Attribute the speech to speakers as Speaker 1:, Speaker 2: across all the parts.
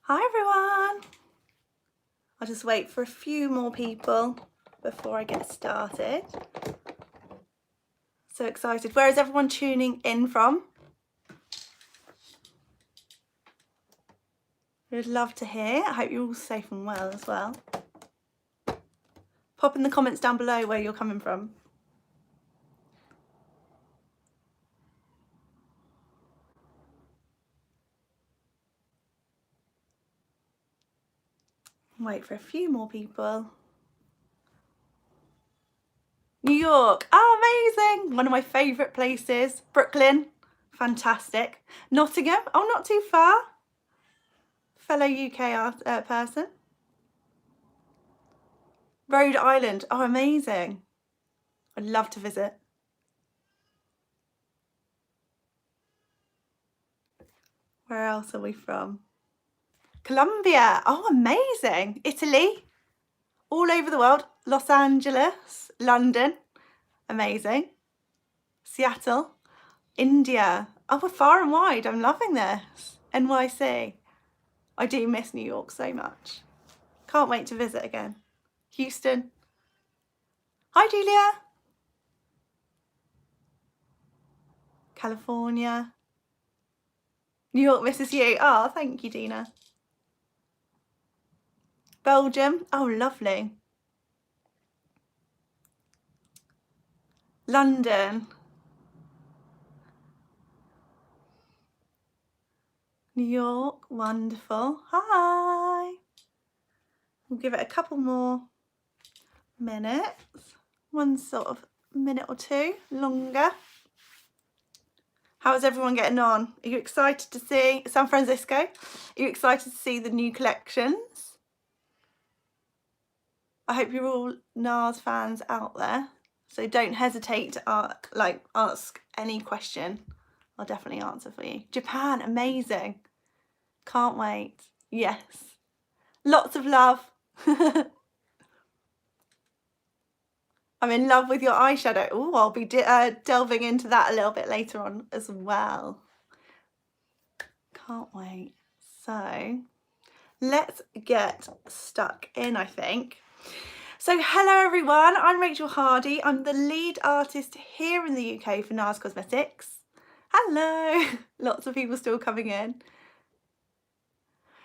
Speaker 1: Hi everyone! I'll just wait for a few more people before I get started. So excited. Where is everyone tuning in from? We'd love to hear. I hope you're all safe and well as well. Pop in the comments down below where you're coming from. Wait for a few more people. New York, oh amazing! One of my favourite places. Brooklyn, fantastic. Nottingham, oh not too far. Fellow UK person. Rhode Island, oh amazing. I'd love to visit. Where else are we from? Colombia, oh amazing. Italy, all over the world. Los Angeles, London, amazing. Seattle, India, oh we're far and wide, I'm loving this. NYC, I do miss New York so much. Can't wait to visit again. Houston, hi Julia. California, New York misses you. Oh, thank you, Dina. Belgium, oh lovely. London, New York, wonderful. Hi. We'll give it a couple more minutes. One sort of minute or two longer. How is everyone getting on? Are you excited to see San Francisco? Are you excited to see the new collections? I hope you're all NARS fans out there. So don't hesitate to ask any question. I'll definitely answer for you. Japan, amazing. Can't wait. Yes. Lots of love. I'm in love with your eyeshadow. Oh, I'll be delving into that a little bit later on as well. Can't wait. So let's get stuck in, I think. So hello everyone, I'm Rachel Hardie. I'm the lead artist here in the UK for NARS Cosmetics. Hello, lots of people still coming in.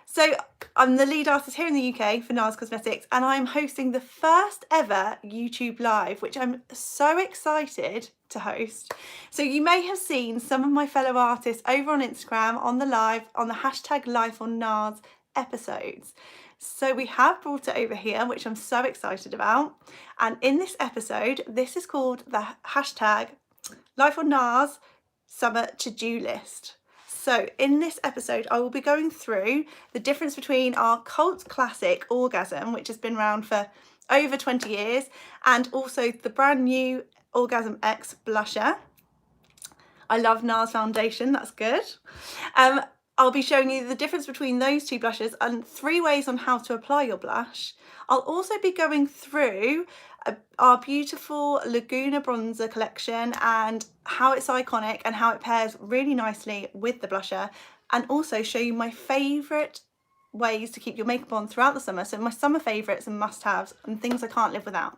Speaker 1: So I'm the lead artist here in the UK for NARS Cosmetics, and I'm hosting the first ever YouTube Live, which I'm so excited to host. So you may have seen some of my fellow artists over on Instagram on the live, on the hashtag Life on NARS episodes. So we have brought it over here, which I'm so excited about. And in this episode, this is called the hashtag Life on NARS Summer To-Do List. So in this episode, I will be going through the difference between our cult classic Orgasm, which has been around for over 20 years, and also the brand new Orgasm X blusher. I love NARS foundation, that's good. I'll be showing you the difference between those two blushes and 3 ways on how to apply your blush. I'll also be going through our beautiful Laguna bronzer collection and how it's iconic and how it pairs really nicely with the blusher, and also show you my favourite ways to keep your makeup on throughout the summer. So my summer favourites and must-haves and things I can't live without.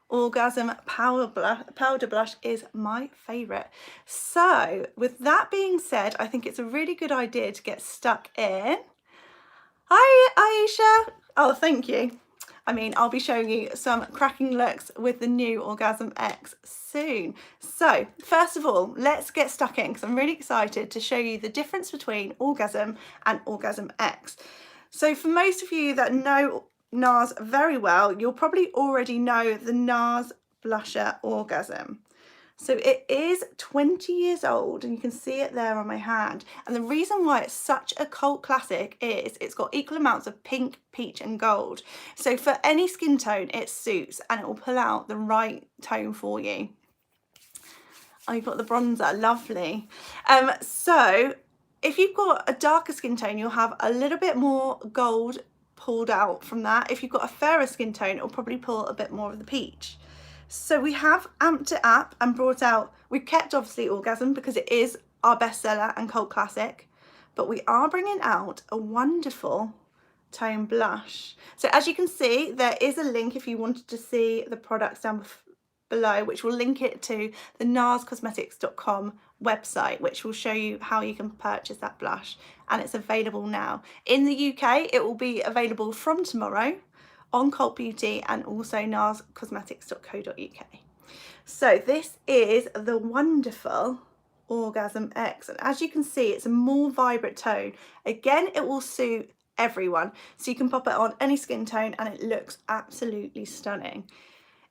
Speaker 1: Orgasm powder blush is my favourite. So with that being said, I think it's a really good idea to get stuck in. Hi Aisha. Oh, thank you. I mean, I'll be showing you some cracking looks with the new Orgasm X soon. So first of all, let's get stuck in because I'm really excited to show you the difference between Orgasm and Orgasm X. So for most of you that know NARS very well, you'll probably already know the NARS blusher Orgasm. So it is 20 years old, and you can see it there on my hand. And the reason why it's such a cult classic is it's got equal amounts of pink, peach and gold. So for any skin tone, it suits and it will pull out the right tone for you. Oh, you've got the bronzer, lovely. So if you've got a darker skin tone, you'll have a little bit more gold pulled out from that. If you've got a fairer skin tone, it'll probably pull a bit more of the peach. So we have amped it up and brought out, we've kept obviously Orgasm because it is our bestseller and cult classic, but we are bringing out a wonderful tone blush. So as you can see, there is a link if you wanted to see the products down below, which will link it to the narscosmetics.com website, which will show you how you can purchase that blush, and it's available now. In the UK, it will be available from tomorrow on Cult Beauty and also narscosmetics.co.uk. So this is the wonderful Orgasm X, and as you can see, it's a more vibrant tone. Again, it will suit everyone, so you can pop it on any skin tone and it looks absolutely stunning.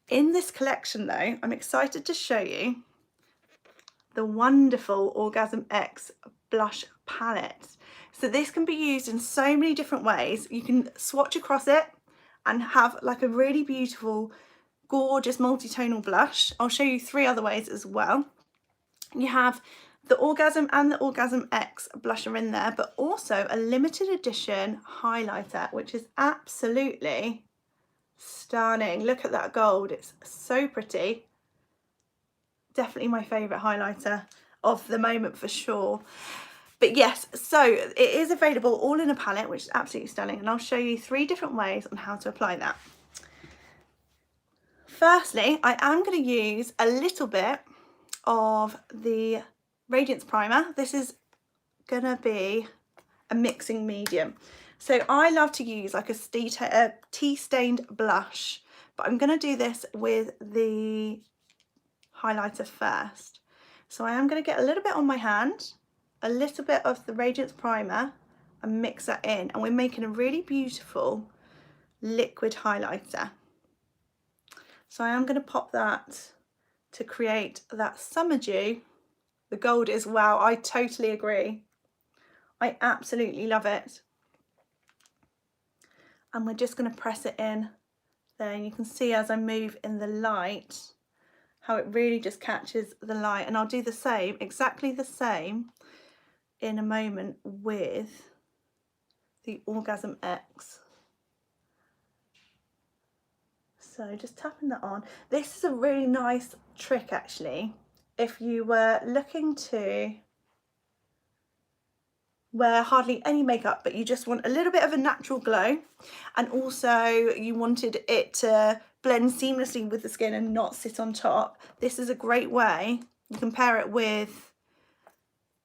Speaker 1: In this collection though, I'm excited to show you the wonderful Orgasm X blush palette. So this can be used in so many different ways. You can swatch across it and have like a really beautiful, gorgeous multi-tonal blush. I'll show you 3 other ways as well. You have the Orgasm and the Orgasm X blusher in there, but also a limited edition highlighter, which is absolutely stunning. Look at that gold, it's so pretty. Definitely my favourite highlighter of the moment for sure. But yes, so it is available all in a palette, which is absolutely stunning, and I'll show you 3 different ways on how to apply that. Firstly, I am going to use a little bit of the Radiance Primer. This is going to be a mixing medium. So I love to use like a tea-stained blush, but I'm going to do this with the highlighter first. So I am going to get a little bit on my hand, a little bit of the Radiance Primer, and mix that in, and we're making a really beautiful liquid highlighter. So I am going to pop that to create that summer dew. The gold is wow, I totally agree. I absolutely love it. And we're just going to press it in there, and you can see as I move in the light how it really just catches the light, and I'll do the same, exactly the same in a moment with the Orgasm X. So just tapping that on. This is a really nice trick actually if you were looking to wear hardly any makeup but you just want a little bit of a natural glow, and also you wanted it to blend seamlessly with the skin and not sit on top. This is a great way. You can pair it with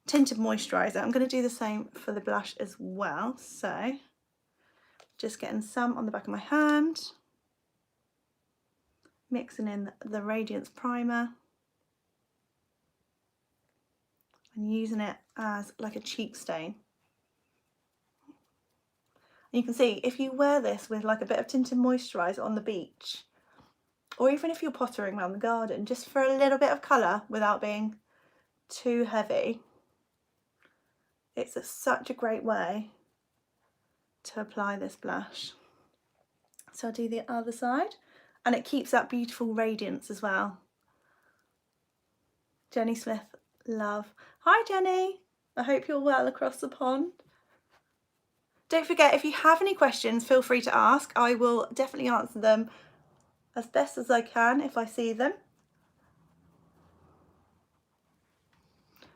Speaker 1: tinted moisturiser. I'm going to do the same for the blush as well. So just getting some on the back of my hand, mixing in the Radiance Primer and using it as like a cheek stain. And you can see if you wear this with like a bit of tinted moisturiser on the beach, or even if you're pottering around the garden, just for a little bit of colour without being too heavy, it's such a great way to apply this blush. So I'll do the other side, and it keeps that beautiful radiance as well. Jenny Smith, love. Hi Jenny, I hope you're well across the pond. Don't forget, if you have any questions, feel free to ask. I will definitely answer them as best as I can if I see them.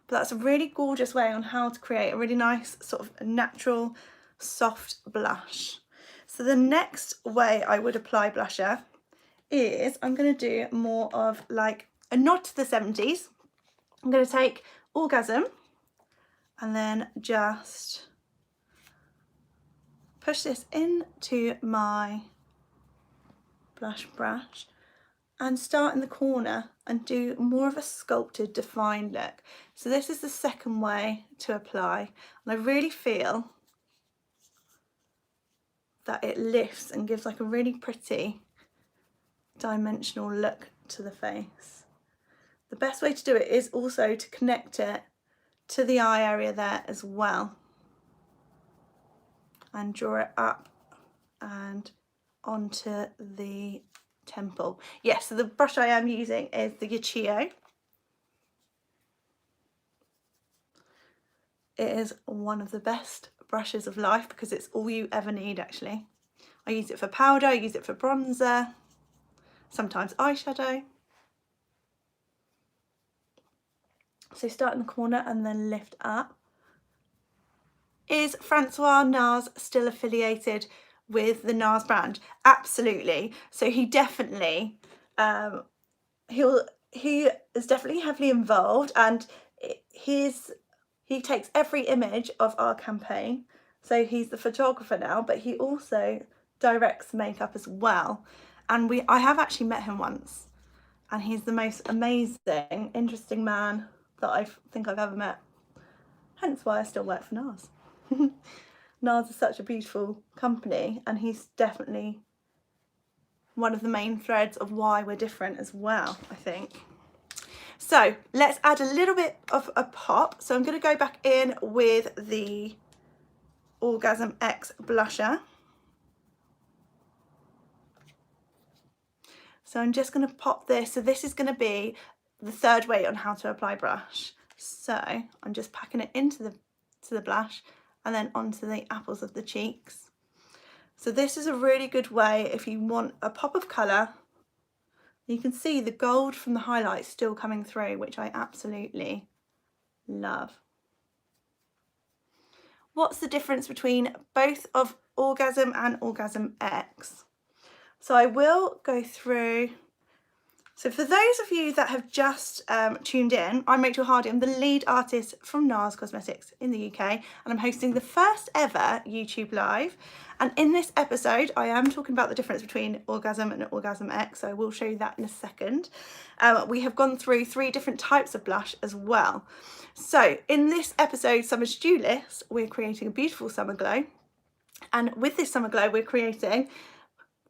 Speaker 1: But that's a really gorgeous way on how to create a really nice sort of natural soft blush. So the next way I would apply blusher is I'm going to do more of like a nod to the 70s. I'm going to take Orgasm and then just push this into my blush brush and start in the corner and do more of a sculpted, defined look. So this is the second way to apply, and I really feel that it lifts and gives like a really pretty dimensional look to the face. The best way to do it is also to connect it to the eye area there as well, and draw it up and onto the temple. Yes, so the brush I am using is the Eyeshadow. It is one of the best brushes of life because it's all you ever need actually. I use it for powder, I use it for bronzer, sometimes eyeshadow. So start in the corner and then lift up. Is Francois NARS still affiliated with the NARS brand? Absolutely. So he definitely, he is definitely heavily involved, and he takes every image of our campaign. So he's the photographer now, but he also directs makeup as well. And I have actually met him once, and he's the most amazing, interesting man that I think I've ever met. Hence why I still work for NARS. NARS is such a beautiful company, and he's definitely one of the main threads of why we're different as well, I think. So let's add a little bit of a pop. So I'm going to go back in with the Orgasm X blusher. So I'm just going to pop this. So this is going to be the third way on how to apply brush. So I'm just packing it into the blush and then onto the apples of the cheeks. So this is a really good way if you want a pop of colour. You can see the gold from the highlights still coming through, which I absolutely love. What's the difference between both of Orgasm and Orgasm X? So I will go through. So for those of you that have just tuned in, I'm Rachel Hardie. I'm the lead artist from NARS Cosmetics in the UK, and I'm hosting the first ever YouTube Live. And in this episode, I am talking about the difference between Orgasm and Orgasm X, so I will show you that in a second. We have gone through 3 different types of blush as well. So in this episode, Summer To-Do List, we're creating a beautiful summer glow. And with this summer glow, we're creating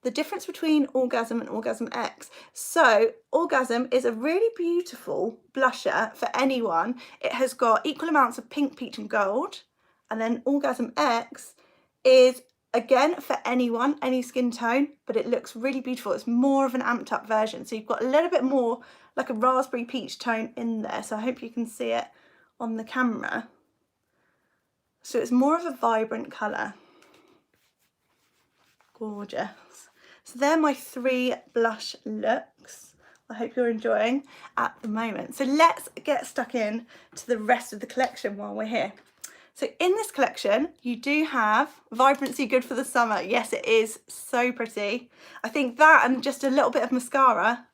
Speaker 1: the difference between Orgasm and Orgasm X. So Orgasm is a really beautiful blusher for anyone. It has got equal amounts of pink, peach and gold. And then Orgasm X is again for anyone, any skin tone, but it looks really beautiful. It's more of an amped up version. So you've got a little bit more like a raspberry peach tone in there. So I hope you can see it on the camera. So it's more of a vibrant colour. Gorgeous. So they're my 3 blush looks. I hope you're enjoying at the moment. So let's get stuck in to the rest of the collection while we're here. So in this collection, you do have vibrancy good for the summer. Yes, it is so pretty. I think that and just a little bit of mascara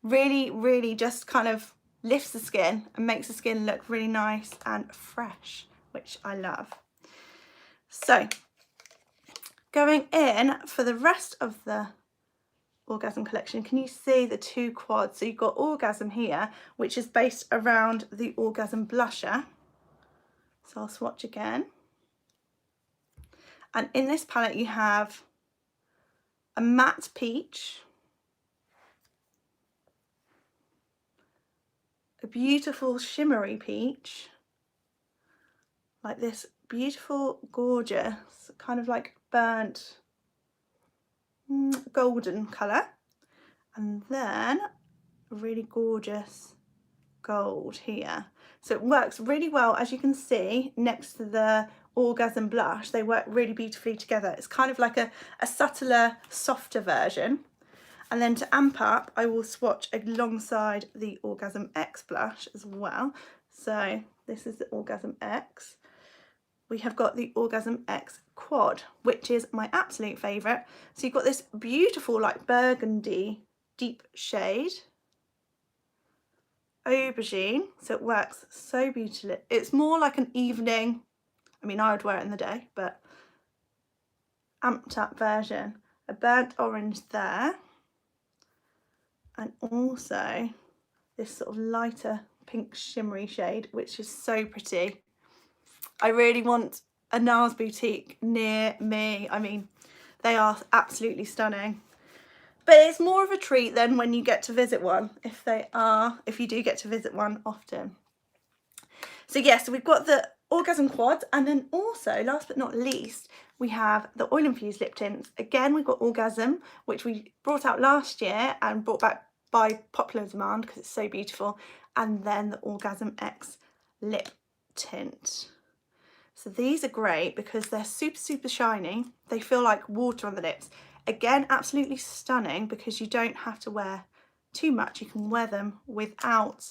Speaker 1: really, really just kind of lifts the skin and makes the skin look really nice and fresh, which I love. So going in for the rest of the Orgasm collection, can you see the 2 quads? So you've got Orgasm here, which is based around the Orgasm blusher. So I'll swatch again. And in this palette you have a matte peach, a beautiful shimmery peach, like this beautiful, gorgeous, kind of like burnt golden colour, and then a really gorgeous gold here. So it works really well, as you can see, next to the Orgasm blush. They work really beautifully together. It's kind of like a subtler, softer version. And then to amp up, I will swatch alongside the Orgasm X blush as well. So this is the Orgasm X. We have got the Orgasm X Quad, which is my absolute favourite. So you've got this beautiful like burgundy deep shade, aubergine, so it works so beautifully. It's more like an evening, I mean I would wear it in the day, but amped up version. A burnt orange there, and also this sort of lighter pink shimmery shade, which is so pretty. I really want a NARS boutique near me. I mean, they are absolutely stunning. But it's more of a treat than when you get to visit one, if you do get to visit one often. So yes, so we've got the Orgasm Quad, and then also, last but not least, we have the Oil-Infused Lip Tints. Again, we've got Orgasm, which we brought out last year and brought back by popular demand because it's so beautiful, and then the Orgasm X Lip Tint. So these are great because they're super, super shiny. They feel like water on the lips. Again, absolutely stunning because you don't have to wear too much. You can wear them without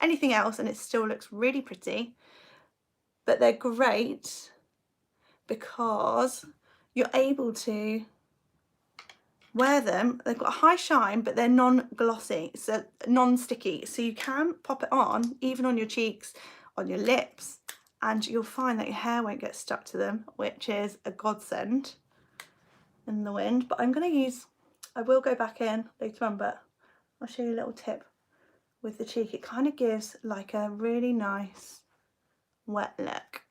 Speaker 1: anything else and it still looks really pretty. But they're great because you're able to wear them. They've got a high shine, but they're non-glossy, so non-sticky, so you can pop it on even on your cheeks, on your lips, and you'll find that your hair won't get stuck to them, which is a godsend in the wind. But I'm going to use, I will go back in later on, but I'll show you a little tip with the cheek. It kind of gives like a really nice wet look.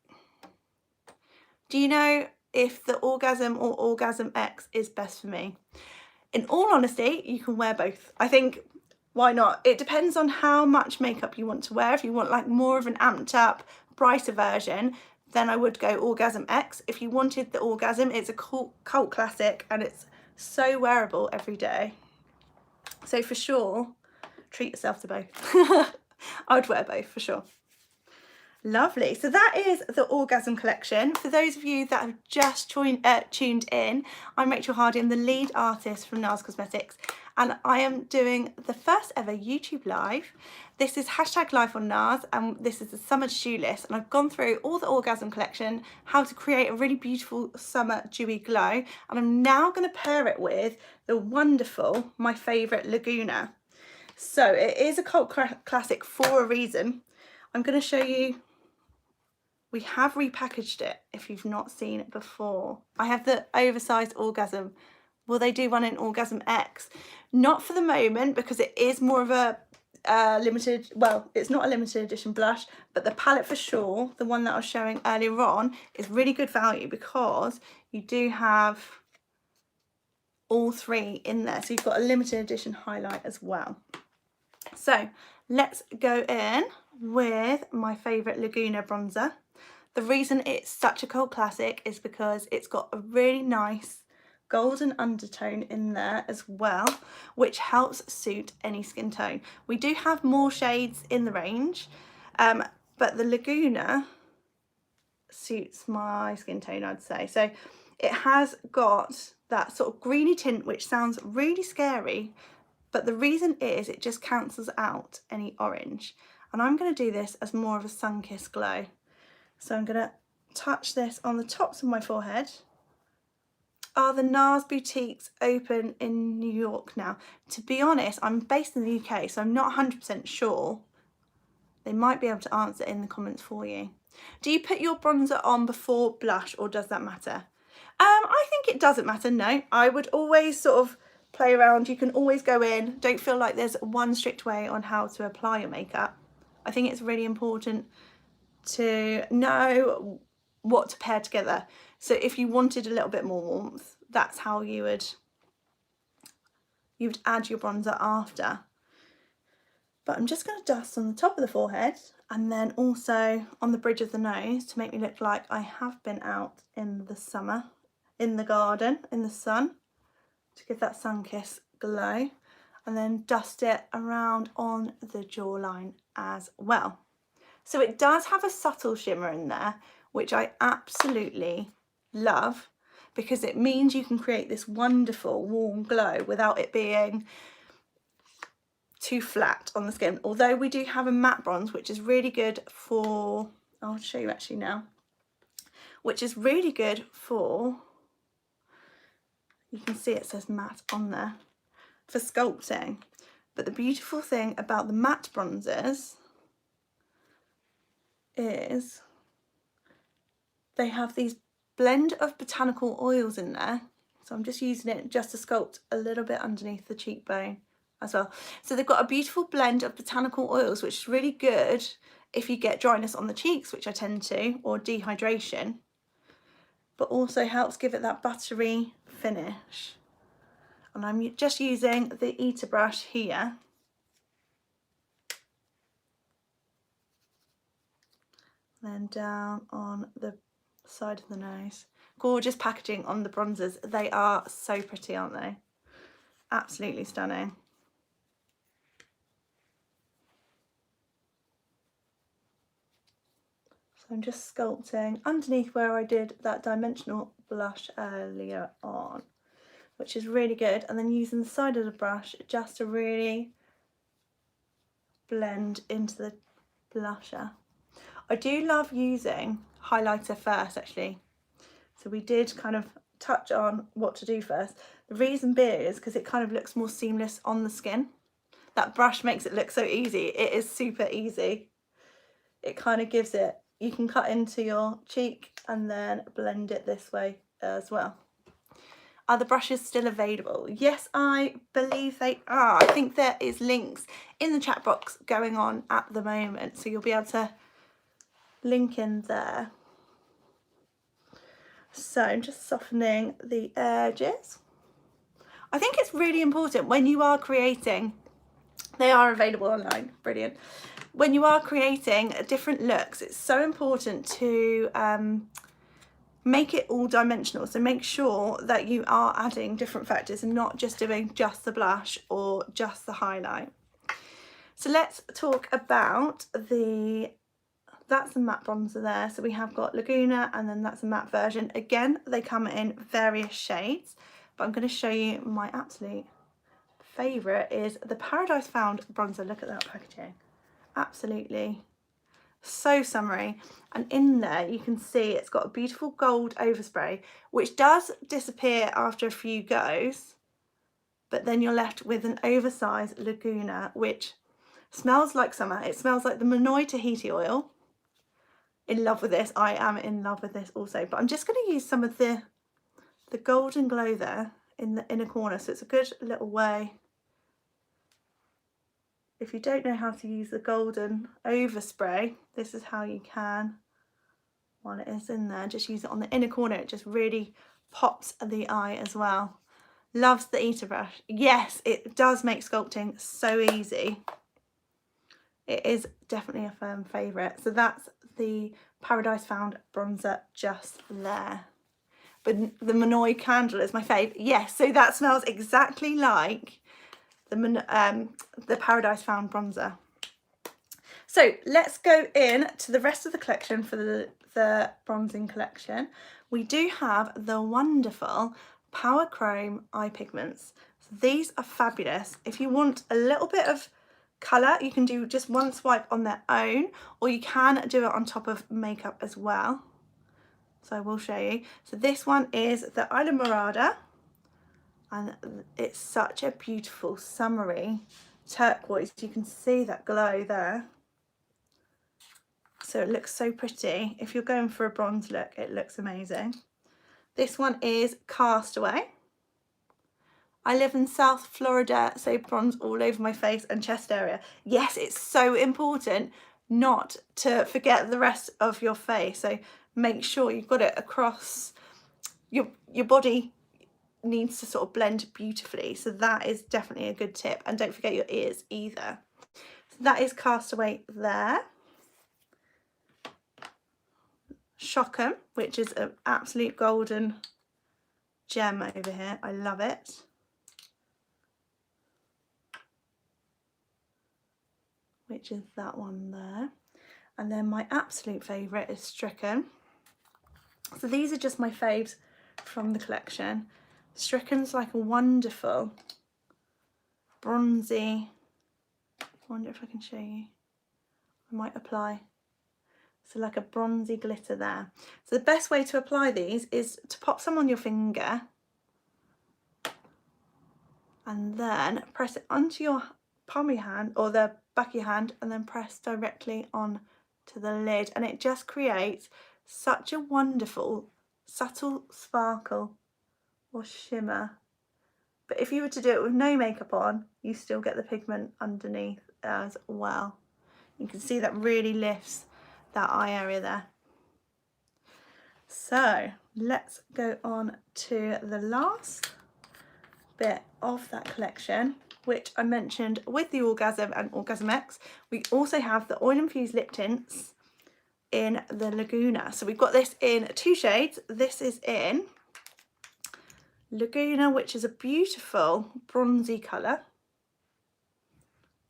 Speaker 1: Do you know if the Orgasm or Orgasm X is best for me? In all honesty, you can wear both. I think, why not? It depends on how much makeup you want to wear. If you want like more of an amped up, brighter version, then I would go Orgasm X. If you wanted the Orgasm, it's a cult classic and it's so wearable every day. So for sure, treat yourself to both. I would wear both for sure. Lovely. So that is the Orgasm collection. For those of you that have just tuned in, I'm Rachel Hardie. I'm the lead artist from NARS Cosmetics, and I am doing the first ever YouTube live. This is #live on NARS, and this is the summer shoe list, and I've gone through all the Orgasm collection, how to create a really beautiful summer dewy glow, and I'm now going to pair it with the wonderful, my favourite, Laguna. So it is a cult classic for a reason. I'm going to show you. We have repackaged it if you've not seen it before. I have the oversized Orgasm. Will they do one in Orgasm X? Not for the moment, because it is more of a limited, well, it's not a limited edition blush, but the palette for sure, the one that I was showing earlier on, is really good value because you do have all three in there. So you've got a limited edition highlight as well. So let's go in with my favourite Laguna bronzer. The reason it's such a cult classic is because it's got a really nice golden undertone in there as well, which helps suit any skin tone. We do have more shades in the range, but the Laguna suits my skin tone, I'd say. So it has got that sort of greeny tint, which sounds really scary, but the reason is it just cancels out any orange. And I'm going to do this as more of a sun-kissed glow. So I'm going to touch this on the tops of my forehead. Are the NARS boutiques open in New York now? To be honest, I'm based in the UK, so I'm not 100% sure. They might be able to answer in the comments for you. Do you put your bronzer on before blush, or does that matter? I think it doesn't matter, no. I would always sort of play around. You can always go in. Don't feel like there's one strict way on how to apply your makeup. I think it's really important to know what to pair together. So if you wanted a little bit more warmth, that's how you would add your bronzer after. But I'm just going to dust on the top of the forehead and then also on the bridge of the nose to make me look like I have been out in the summer, in the garden, in the sun, to give that sun-kissed glow, and then dust it around on the jawline as well. So it does have a subtle shimmer in there, which I absolutely love, because it means you can create this wonderful warm glow without it being too flat on the skin. Although we do have a matte bronze, which is really good for, I'll show you actually now, which is really good for, you can see it says matte on there, for sculpting. But the beautiful thing about the matte bronzers is they have these blend of botanical oils in there. So I'm just using it just to sculpt a little bit underneath the cheekbone as well. So they've got a beautiful blend of botanical oils, which is really good if you get dryness on the cheeks, which I tend to, or dehydration, but also helps give it that buttery finish. And I'm just using the Eater brush here. Then down on the side of the nose. Gorgeous packaging on the bronzers. They are so pretty, aren't they? Absolutely stunning. So I'm just sculpting underneath where I did that dimensional blush earlier on, which is really good. And then using the side of the brush just to really blend into the blusher. I do love using highlighter first, actually, So we did kind of touch on what to do first. The reason being is because it kind of looks more seamless on the skin. That brush makes it look so easy. It is super easy. It kind of gives it, you can cut into your cheek and then blend it this way as well. Are the brushes still available? Yes, I believe they are. I think there is links in the chat box going on at the moment, so you'll be able to link in there. So I'm just softening the edges. I think it's really important when you are creating, they are available online, brilliant. When you are creating different looks, it's so important to make it all dimensional. So make sure that you are adding different factors and not just doing just the blush or just the highlight. So let's talk about that's the matte bronzer there. So we have got Laguna, and then that's a matte version. Again, they come in various shades, but I'm going to show you my absolute favourite is the Paradise Found bronzer. Look at that packaging. Absolutely so summery, and in there you can see it's got a beautiful gold overspray which does disappear after a few goes, but then you're left with an oversized Laguna which smells like summer. It smells like the Monoi Tahiti oil. In love with this. I am in love with this also, but I'm just going to use some of the golden glow there in the inner corner, so it's a good little way. If you don't know how to use the golden overspray, this is how you can. While it is in there, just use it on the inner corner. It just really pops the eye as well. Loves the Eater brush. Yes, it does make sculpting so easy. It is definitely a firm favourite. So that's the Paradise Found bronzer just there. But the Monoi candle is my fave. Yes, so that smells exactly like the Paradise Found bronzer. So let's go in to the rest of the collection for the bronzing collection. We do have the wonderful Powerchome eye pigments. So these are fabulous. If you want a little bit of colour, you can do just one swipe on their own, or you can do it on top of makeup as well. So I will show you. So this one is the Isla Morada, and it's such a beautiful summery turquoise. You can see that glow there. So it looks so pretty. If you're going for a bronze look, it looks amazing. This one is Castaway. I live in South Florida, so bronze all over my face and chest area. Yes, it's so important not to forget the rest of your face. So make sure you've got it across your body. Needs to sort of blend beautifully, so that is definitely a good tip. And don't forget your ears either. So that is Castaway there. Shockham, which is an absolute golden gem over here. I love it. Which is that one there. And then my absolute favourite is Stricken. So these are just my faves from the collection. Stricken's like a wonderful bronzy, I wonder if I can show you. I might apply. So like a bronzy glitter there. So the best way to apply these is to pop some on your finger and then press it onto your palm of your hand or the back of your hand, and then press directly on to the lid, and it just creates such a wonderful subtle sparkle or shimmer. But if you were to do it with no makeup on, you still get the pigment underneath as well. You can see that really lifts that eye area there. So let's go on to the last bit of that collection, which I mentioned with the Orgasm and Orgasm X. We also have the Oil-Infused Lip Tints in the Laguna. So we've got this in two shades. This is in Laguna, which is a beautiful bronzy colour,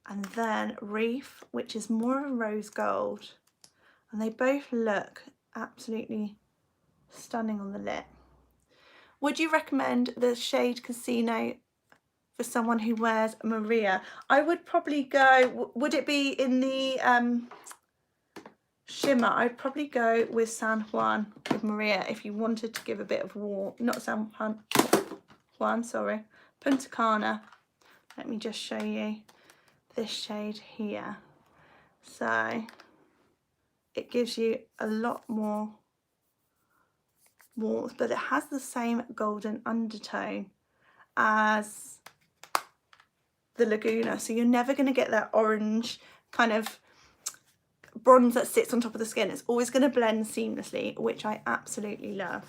Speaker 1: and then Reef, which is more of a rose gold, and they both look absolutely stunning on the lip. Would you recommend the shade Casino for someone who wears Maria? I would probably go, would it be in the shimmer, I'd probably go with San Juan with Maria if you wanted to give a bit of warmth. Not San Juan, sorry, Punta Cana. Let me just show you this shade here. So it gives you a lot more warmth, but it has the same golden undertone as the Laguna, so you're never going to get that orange kind of bronze that sits on top of the skin. It's always going to blend seamlessly, which I absolutely love.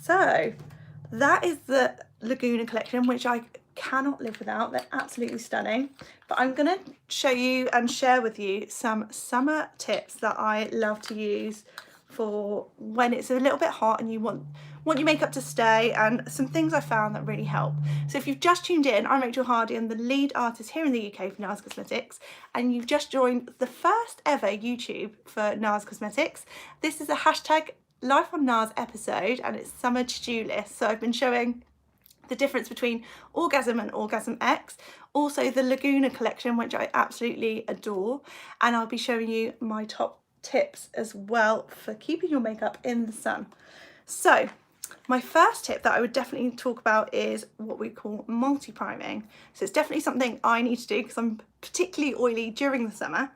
Speaker 1: So that is the Laguna collection, which I cannot live without. They're absolutely stunning. But I'm going to show you and share with you some summer tips that I love to use for when it's a little bit hot and you want your makeup to stay, and some things I found that really help. So if you've just tuned in, I'm Rachel Hardie. I'm the lead artist here in the UK for NARS Cosmetics, and you've just joined the first ever YouTube for NARS Cosmetics. This is a hashtag Life on NARS episode, and it's summer to-do list. So I've been showing the difference between Orgasm and Orgasm X, also the Laguna collection, which I absolutely adore, and I'll be showing you my top tips as well for keeping your makeup in the sun. So my first tip that I would definitely talk about is what we call multi-priming. So it's definitely something I need to do because I'm particularly oily during the summer.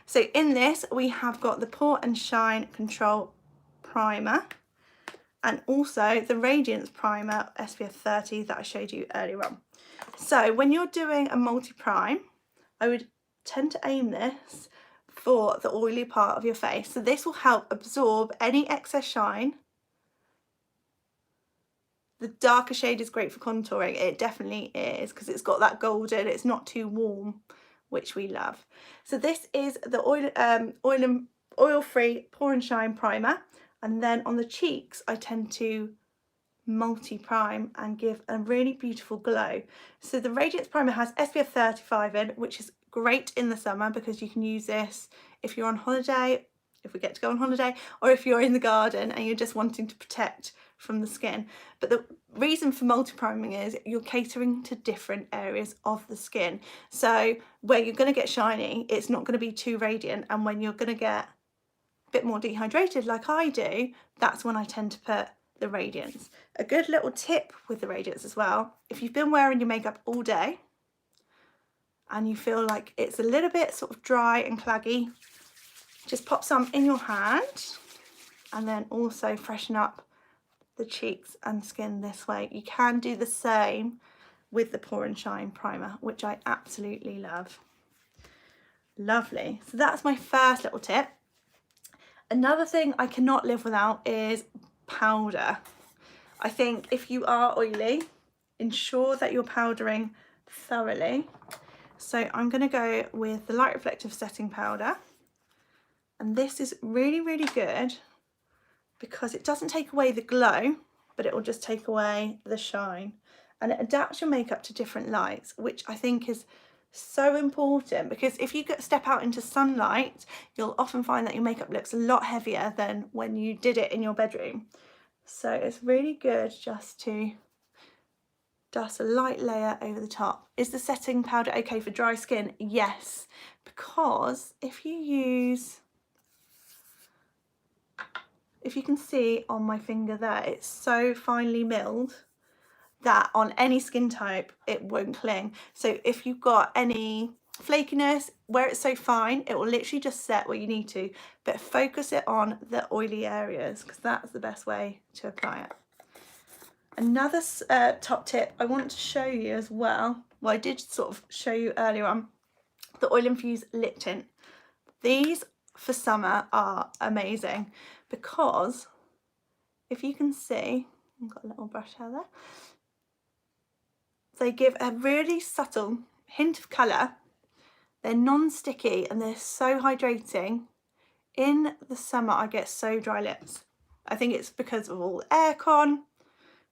Speaker 1: So in this we have got the Pore and Shine Control Primer, and also the Radiance Primer SPF 30 that I showed you earlier on. So when you're doing a multi-prime, I would tend to aim this for the oily part of your face. So this will help absorb any excess shine. The darker shade is great for contouring. It definitely is, because it's got that golden, it's not too warm, which we love. So this is the oil-free Pore and Shine Primer. And then on the cheeks, I tend to multi-prime and give a really beautiful glow. So the Radiance Primer has SPF 35 in, which is great in the summer because you can use this if you're on holiday, if we get to go on holiday, or if you're in the garden and you're just wanting to protect from the skin. But the reason for multi-priming is you're catering to different areas of the skin. So where you're going to get shiny, it's not going to be too radiant, and when you're going to get a bit more dehydrated like I do, that's when I tend to put the Radiance. A good little tip with the Radiance as well, if you've been wearing your makeup all day and you feel like it's a little bit sort of dry and claggy, just pop some in your hand and then also freshen up the cheeks and skin this way. You can do the same with the Pore and Shine Primer, which I absolutely love. Lovely. So that's my first little tip. Another thing I cannot live without is powder. I think if you are oily, ensure that you're powdering thoroughly. So I'm going to go with the Light Reflective Setting Powder. And this is really, really good because it doesn't take away the glow, but it will just take away the shine. And it adapts your makeup to different lights, which I think is so important, because if you step out into sunlight, you'll often find that your makeup looks a lot heavier than when you did it in your bedroom. So it's really good just to dust a light layer over the top. Is the setting powder okay for dry skin? Yes, because if you can see on my finger there, it's so finely milled that on any skin type it won't cling. So if you've got any flakiness, where it's so fine, it will literally just set where you need to, but focus it on the oily areas because that's the best way to apply it. Another top tip I want to show you as well, I did sort of show you earlier on, the Oil-Infused Lip Tint. These for summer are amazing because if you can see, I've got a little brush hair there, they give a really subtle hint of colour. They're non-sticky and they're so hydrating. In the summer I get so dry lips. I think it's because of all the aircon,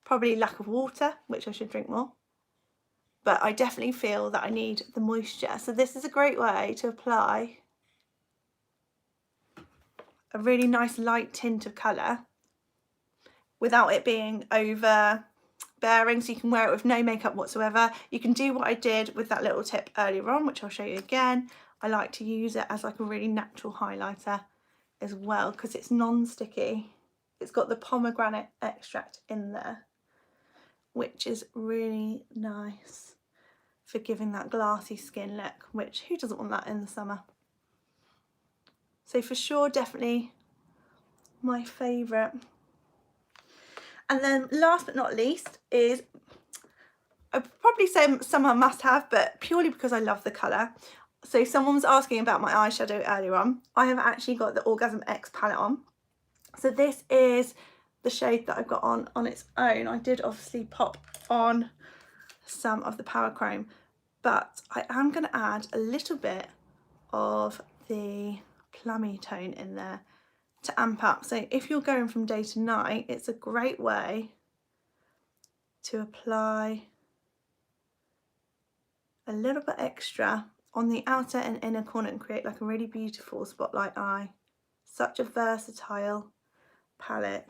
Speaker 1: probably lack of water, which I should drink more. But I definitely feel that I need the moisture. So this is a great way to apply a really nice light tint of colour without it being overbearing, so you can wear it with no makeup whatsoever. You can do what I did with that little tip earlier on, which I'll show you again. I like to use it as like a really natural highlighter as well, because it's non-sticky. It's got the pomegranate extract in there, which is really nice for giving that glassy skin look, which who doesn't want that in the summer? So for sure, definitely my favourite. And then last but not least is, I'd probably say summer must have, but purely because I love the colour. So someone was asking about my eyeshadow earlier on. I have actually got the Orgasm X palette on. So this is the shade that I've got on its own. I did obviously pop on some of the Powerchome, but I am going to add a little bit of the plummy tone in there to amp up. So if you're going from day to night, it's a great way to apply a little bit extra on the outer and inner corner and create like a really beautiful spotlight eye. Such a versatile palette.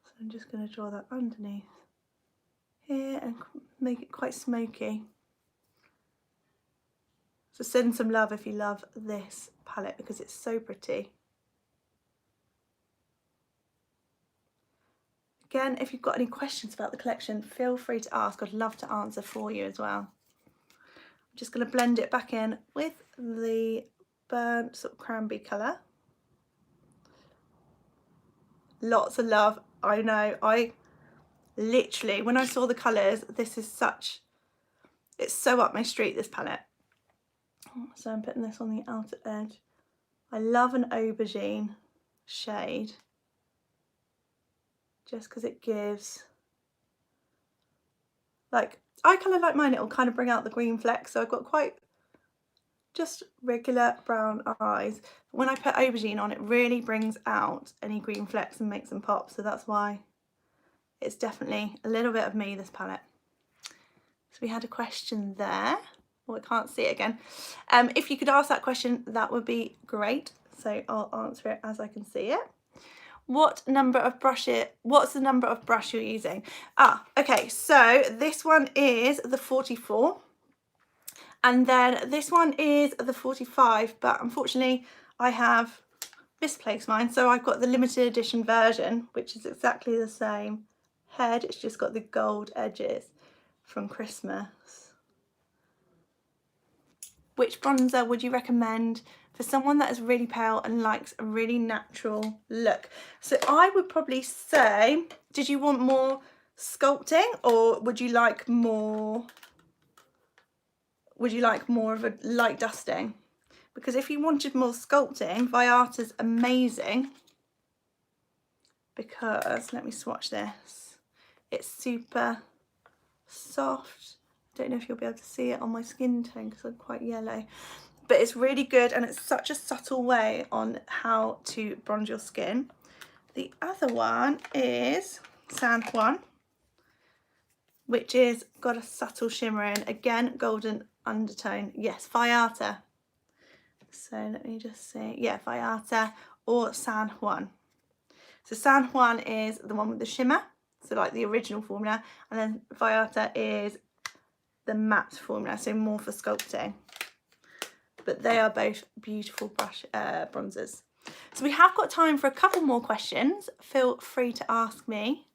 Speaker 1: So I'm just going to draw that underneath here and make it quite smoky. So send some love if you love this palette, because it's so pretty. Again, if you've got any questions about the collection, feel free to ask. I'd love to answer for you as well. I'm just going to blend it back in with the burnt sort of cranberry colour. Lots of love. I know, I literally, when I saw the colours, this is such, it's so up my street, this palette. So I'm putting this on the outer edge. I love an aubergine shade, just because it gives, like, eye colour like mine, it will kind of bring out the green flecks. So I've got quite just regular brown eyes. But when I put aubergine on, it really brings out any green flecks and makes them pop. So that's why it's definitely a little bit of me, this palette. So we had a question there. Oh, I can't see it again. If you could ask that question, that would be great. So I'll answer it as I can see it. What's the number of brush you're using? Okay, so this one is the 44. And then this one is the 45, but unfortunately I have misplaced mine. So I've got the limited edition version, which is exactly the same head. It's just got the gold edges from Christmas. Which bronzer would you recommend for someone that is really pale and likes a really natural look? So I would probably say, did you want more sculpting, or would you like more of a light dusting? Because if you wanted more sculpting, Viata's amazing, because, let me swatch this, it's super soft. Don't know if you'll be able to see it on my skin tone because I'm quite yellow, but it's really good, and it's such a subtle way on how to bronze your skin. The other one is San Juan, which is got a subtle shimmer in, again, golden undertone. Yes, Viata. So let me just see. Yeah, Viata or San Juan. So San Juan is the one with the shimmer, so like the original formula, and then Viata is the matte formula, so more for sculpting. But they are both beautiful bronzers. So we have got time for a couple more questions. Feel free to ask me.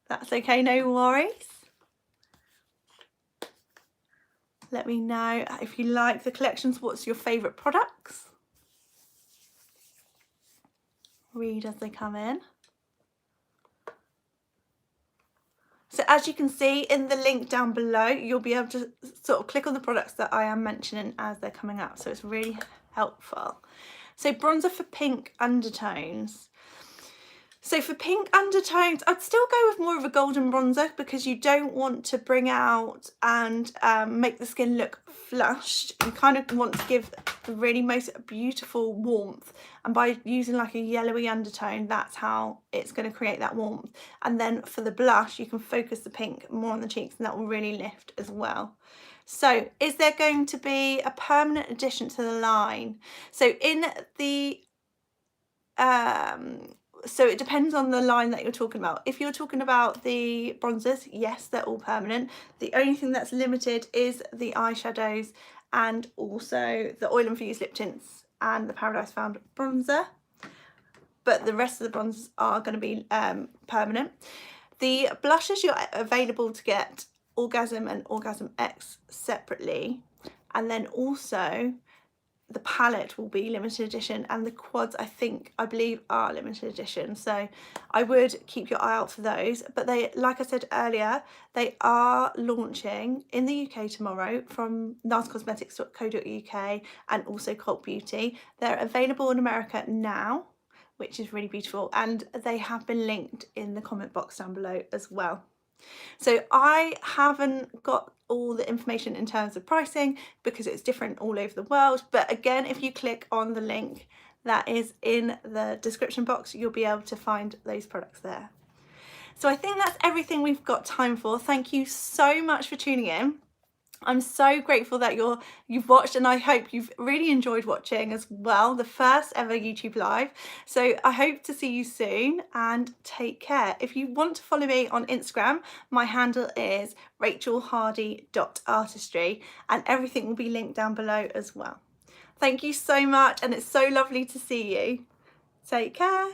Speaker 1: That's okay, no worries. Let me know if you like the collections. What's your favourite products? Read as they come in. So as you can see in the link down below, you'll be able to sort of click on the products that I am mentioning as they're coming up. So it's really helpful. So bronzer for pink undertones. So for pink undertones, I'd still go with more of a golden bronzer, because you don't want to bring out and make the skin look flushed. You kind of want to give the really most beautiful warmth, and by using like a yellowy undertone, that's how it's going to create that warmth. And then for the blush, you can focus the pink more on the cheeks, and that will really lift as well. So is there going to be a permanent addition to the line? So in the So it depends on the line that you're talking about. If you're talking about the bronzers, yes, they're all permanent. The only thing that's limited is the eyeshadows and also the Oil-Infused Lip Tints and the Paradise Found bronzer. But the rest of the bronzers are going to be permanent. The blushes, you're available to get Orgasm and Orgasm X separately. And then also the palette will be limited edition, and the quads I believe are limited edition, so I would keep your eye out for those. But they, like I said earlier, they are launching in the UK tomorrow from narscosmetics.co.uk and also Cult Beauty. They're available in America now, which is really beautiful, and they have been linked in the comment box down below as well. So I haven't got all the information in terms of pricing because it's different all over the world, but again, if you click on the link that is in the description box, you'll be able to find those products there. So I think that's everything we've got time for. Thank you so much for tuning in. I'm so grateful that you've watched, and I hope you've really enjoyed watching as well, the first ever YouTube live. So I hope to see you soon, and take care. If you want to follow me on Instagram, my handle is rachelhardie.artistry, and everything will be linked down below as well. Thank you so much, and it's so lovely to see you. Take care.